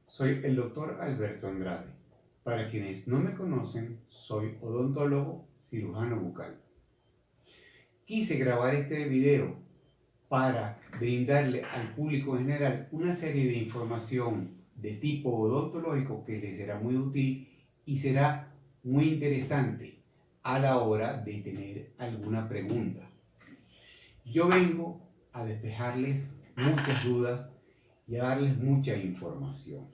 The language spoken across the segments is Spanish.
Soy el doctor Alberto Andrade. Para quienes no me conocen, soy odontólogo cirujano bucal. Quise grabar este video para brindarle al público en general una serie de información de tipo odontológico que les será muy útil y será muy interesante a la hora de tener alguna pregunta. Yo vengo a despejarles muchas dudas y a darles mucha información.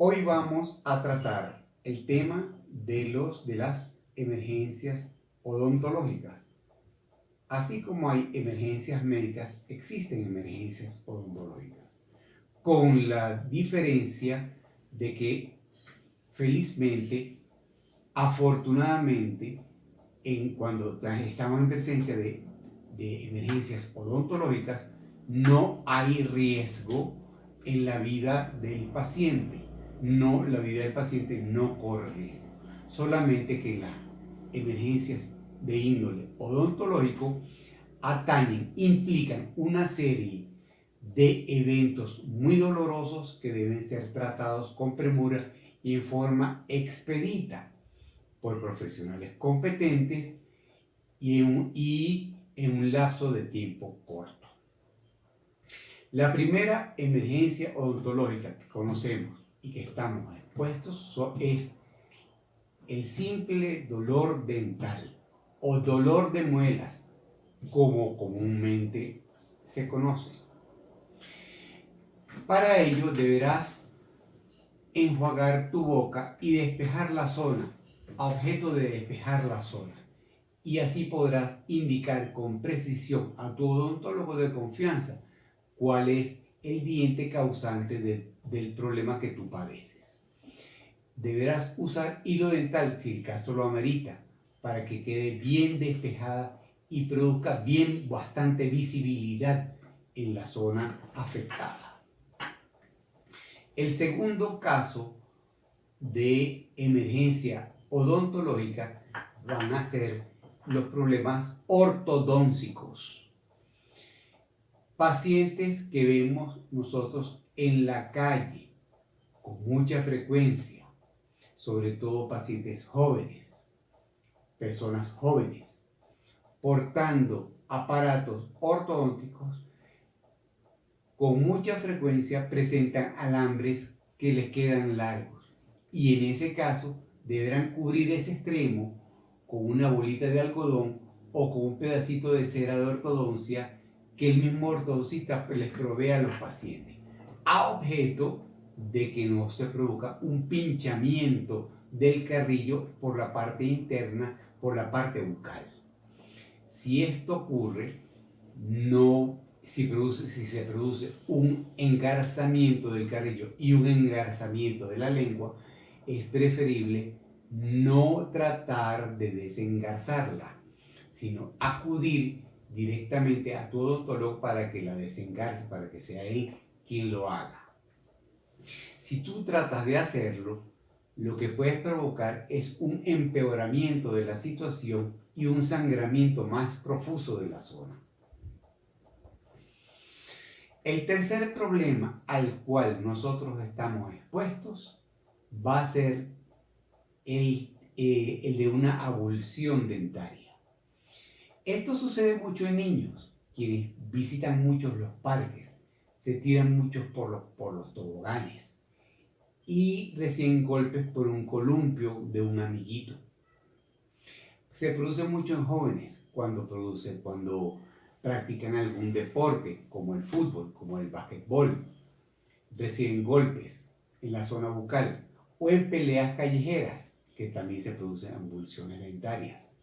Hoy vamos a tratar el tema de las emergencias odontológicas. Así como hay emergencias médicas, existen emergencias odontológicas, con la diferencia de que felizmente, afortunadamente, cuando estamos en presencia de emergencias odontológicas, no hay riesgo en la vida del paciente. La vida del paciente no corre riesgo. Solamente que las emergencias de índole odontológico implican una serie de eventos muy dolorosos que deben ser tratados con premura y en forma expedita por profesionales competentes y en un lapso de tiempo corto. La primera emergencia odontológica que conocemos y que estamos expuestos es el simple dolor dental o dolor de muelas, como comúnmente se conoce. Para ello deberás enjuagar tu boca y despejar la zona, a objeto de despejar la zona. Y así podrás indicar con precisión a tu odontólogo de confianza cuál es el diente causante del problema que tú padeces. Deberás usar hilo dental si el caso lo amerita, para que quede bien despejada y produzca bastante visibilidad en la zona afectada. El segundo caso de emergencia odontológica van a ser los problemas ortodónticos. Pacientes que vemos nosotros en la calle con mucha frecuencia, sobre todo pacientes jóvenes, personas jóvenes, portando aparatos ortodónticos, con mucha frecuencia presentan alambres que les quedan largos y en ese caso deberán cubrir ese extremo con una bolita de algodón o con un pedacito de cera de ortodoncia que el mismo ortodoncista les provee a los pacientes, a objeto de que no se produzca un pinchamiento del carrillo por la parte interna, por la parte bucal. Si esto ocurre, si se produce un engarzamiento del carrillo y un engarzamiento de la lengua, es preferible no tratar de desengarzarla, sino acudir directamente a tu odontólogo para que la desengarce, para que sea él quien lo haga. Si tú tratas de hacerlo, lo que puedes provocar es un empeoramiento de la situación y un sangramiento más profuso de la zona. El tercer problema al cual nosotros estamos expuestos va a ser el de una abulsión dentaria. Esto sucede mucho en niños, quienes visitan muchos los parques, se tiran muchos por los toboganes y reciben golpes por un columpio de un amiguito. Se produce mucho en jóvenes cuando practican algún deporte, como el fútbol, como el básquetbol. Reciben golpes en la zona bucal o en peleas callejeras, que también se producen avulsiones dentarias.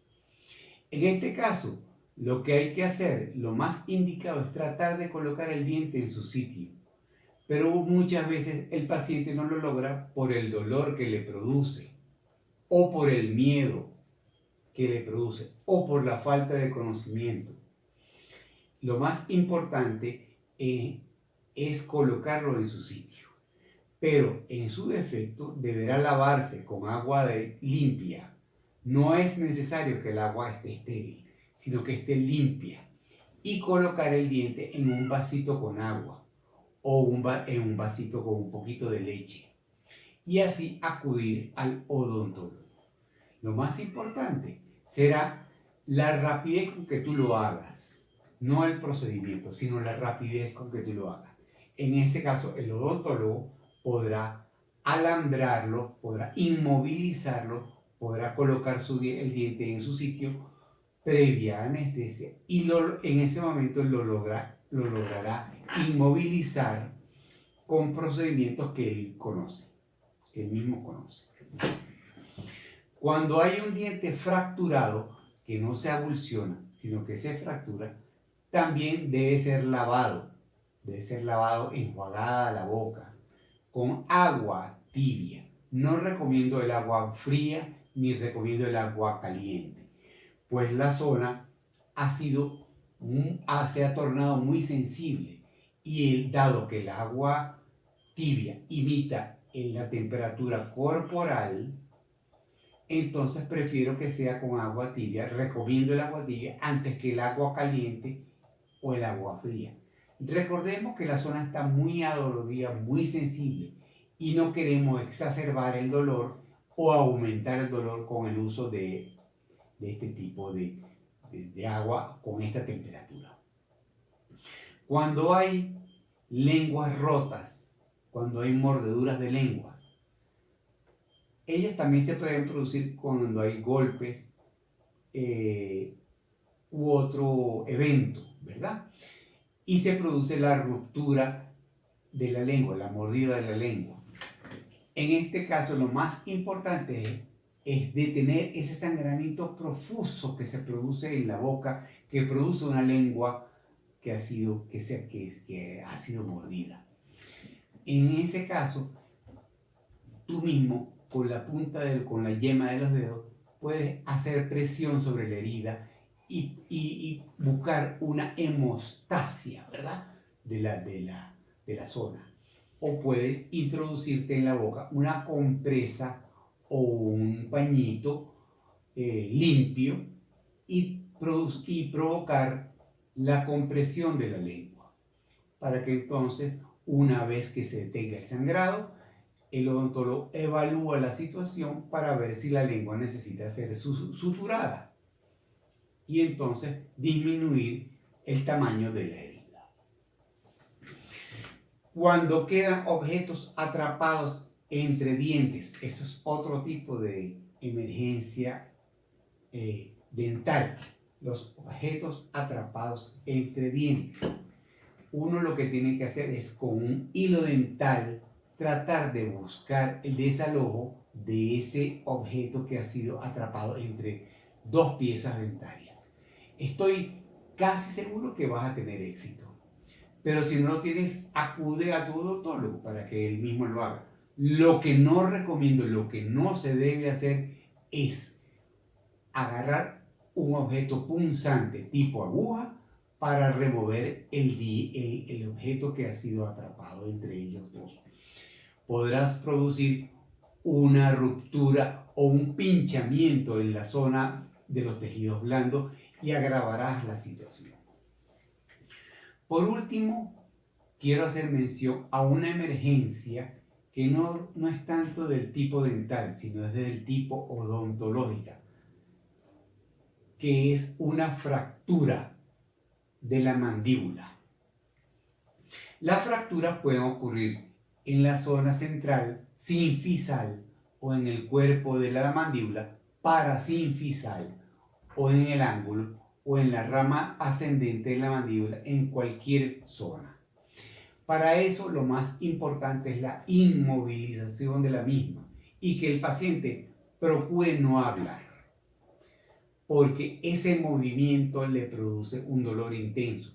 En este caso, lo que hay que hacer, lo más indicado es tratar de colocar el diente en su sitio. Pero muchas veces el paciente no lo logra por el dolor que le produce, o por el miedo que le produce, o por la falta de conocimiento. Lo más importante es colocarlo en su sitio, pero en su defecto deberá lavarse con agua limpia. No es necesario que el agua esté estéril, sino que esté limpia, y colocar el diente en un vasito con agua o en un vasito con un poquito de leche. Y así acudir al odontólogo. Lo más importante será la rapidez con que tú lo hagas, no el procedimiento, sino la rapidez con que tú lo hagas. En ese caso, el odontólogo podrá alambrarlo, podrá inmovilizarlo, podrá colocar el diente en su sitio previa anestesia y en ese momento lo logrará inmovilizar con procedimientos que él conoce, que él mismo conoce. Cuando hay un diente fracturado, que no se avulsiona, sino que se fractura, también debe ser lavado, enjuagada la boca, con agua tibia. No recomiendo el agua fría, ni recomiendo el agua caliente, pues la zona se ha tornado muy sensible y dado que el agua tibia imita en la temperatura corporal, entonces prefiero que sea con agua tibia, recomiendo el agua tibia antes que el agua caliente o el agua fría. Recordemos que la zona está muy adolorida, muy sensible y no queremos exacerbar el dolor o aumentar el dolor con el uso de este tipo de agua con esta temperatura. Cuando hay lenguas rotas, cuando hay mordeduras de lengua, ellas también se pueden producir cuando hay golpes u otro evento, ¿verdad? Y se produce la ruptura de la lengua, la mordida de la lengua. En este caso, lo más importante es detener ese sangramiento profuso que se produce en la boca, que produce una lengua que ha sido mordida. En ese caso, tú mismo, con la yema de los dedos, puedes hacer presión sobre la herida y buscar una hemostasia, ¿verdad? de la zona. O puedes introducirte en la boca una compresa o un pañito limpio y provocar la compresión de la lengua, para que entonces, una vez que se detenga el sangrado, el odontólogo evalúa la situación para ver si la lengua necesita ser suturada y entonces disminuir el tamaño de la herida. Cuando quedan objetos atrapados entre dientes, eso es otro tipo de emergencia dental, los objetos atrapados entre dientes. Uno lo que tiene que hacer es con un hilo dental tratar de buscar el desalojo de ese objeto que ha sido atrapado entre dos piezas dentarias. Estoy casi seguro que vas a tener éxito. Pero si no lo tienes, acude a tu odontólogo para que él mismo lo haga. Lo que no recomiendo, lo que no se debe hacer es agarrar un objeto punzante tipo aguja para remover el objeto que ha sido atrapado entre ellos dos. Podrás producir una ruptura o un pinchamiento en la zona de los tejidos blandos y agravarás la situación. Por último, quiero hacer mención a una emergencia que no es tanto del tipo dental, sino es del tipo odontológica, que es una fractura de la mandíbula. Las fracturas pueden ocurrir en la zona central sinfisal o en el cuerpo de la mandíbula parasinfisal o en el ángulo o en la rama ascendente de la mandíbula, en cualquier zona. Para eso lo más importante es la inmovilización de la misma y que el paciente procure no hablar, porque ese movimiento le produce un dolor intenso.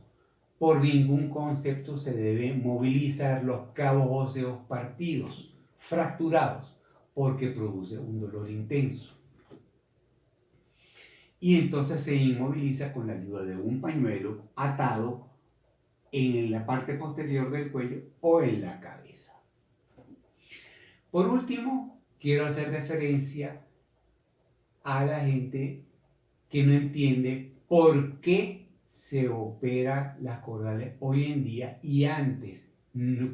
Por ningún concepto se debe movilizar los cabos óseos partidos, fracturados, porque produce un dolor intenso. Y entonces se inmoviliza con la ayuda de un pañuelo atado en la parte posterior del cuello o en la cabeza. Por último, quiero hacer referencia a la gente que no entiende por qué se opera las cordales hoy en día y antes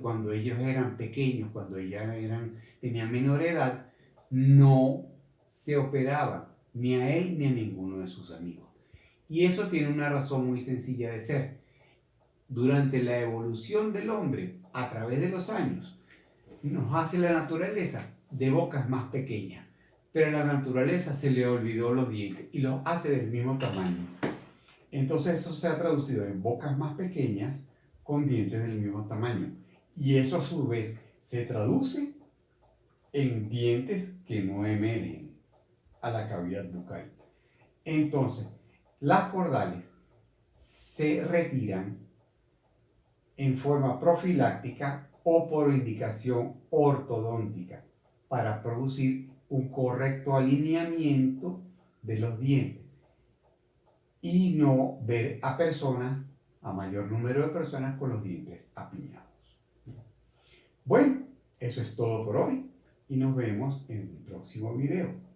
cuando ellos eran pequeños, cuando tenían menor edad, no se operaban ni a él ni a ninguno de sus amigos. Y eso tiene una razón muy sencilla de ser. Durante la evolución del hombre, a través de los años, nos hace la naturaleza de bocas más pequeñas, pero a la naturaleza se le olvidó los dientes y los hace del mismo tamaño. Entonces eso se ha traducido en bocas más pequeñas con dientes del mismo tamaño. Y eso a su vez se traduce en dientes que no emergen a la cavidad bucal. Entonces, las cordales se retiran en forma profiláctica o por indicación ortodóntica para producir un correcto alineamiento de los dientes y no ver a personas, a mayor número de personas con los dientes apiñados. Bueno, eso es todo por hoy y nos vemos en el próximo video.